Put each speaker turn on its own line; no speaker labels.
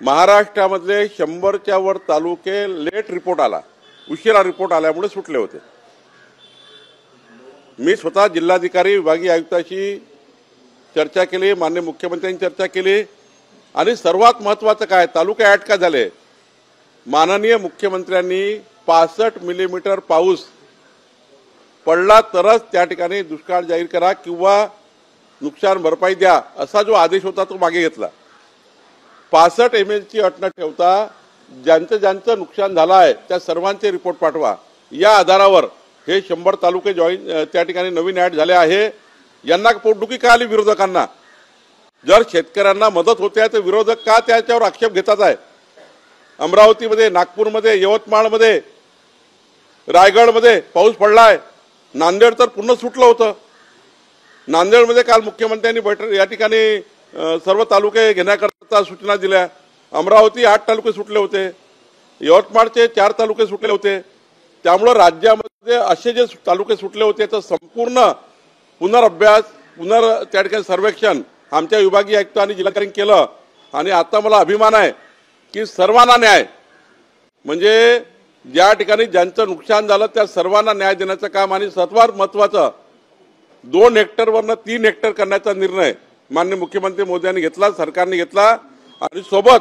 महाराष्ट्रामधले 100च्या वर तालुके लेट रिपोर्ट आला, उशिरा रिपोर्ट आल्यामुळे सुटले होते। मी स्वतः जिल्हाधिकारी विभागीय आयुक्ताशी चर्चा केली, माननीय मुख्यमंत्र्यांनी चर्चा केली आणि सर्वात महत्त्वाचं काय, तालुके ॲड का झाले, माननीय मुख्यमंत्र्यांनी 65 मिलीमीटर पाऊस पडला तरच त्या ठिकाणी दुष्काळ जाहीर करा किंवा नुकसान भरपाई द्या असा जो आदेश होता तो मागे घेतला। 65 ml ची अट न ठेवता ज्यांचं नुकसान झालं आहे त्या सर्वांचे रिपोर्ट पाठवा। या आधारावर हे 100 तालुके त्या ठिकाणी नवीन ॲड झाले आहे। यांना पोटदुखी का आली विरोधकांना? जर शेतकऱ्यांना मदत होते तर विरोधक का त्याच्यावर आक्षेप घेतात आहे? अमरावतीमध्ये, नागपूरमध्ये, यवतमाळमध्ये, रायगडमध्ये पाऊस पडलाय। नांदेड तर पूर्ण सुटलं होतं। नांदेडमध्ये काल मुख्यमंत्र्यांनी बैठक या ठिकाणी सर्व तालुके घेण्याकरता सूचना दिल्या। अमरावती 8 तालुके सुटले होते, यवतमाळचे 4 तालुके सुटले होते। त्यामुळे राज्यामध्ये असे जे तालुके सुटले होते तर संपूर्ण पुनर्अभ्यास त्या ठिकाणी सर्वेक्षण आमच्या विभागीय आयुक्त आणि जिल्हाधिकाऱ्यांनी केलं आणि आता मला अभिमान आहे की सर्वांना न्याय, म्हणजे ज्या ठिकाणी ज्यांचं नुकसान झालं त्या सर्वांना न्याय देण्याचं काम आणि सर्वात महत्त्वाचं 2 हेक्टरवरनं 3 हेक्टर करण्याचा निर्णय माननीय मुख्यमंत्री मोदयांनी घेतला, सरकारने घेतला आणि सोबत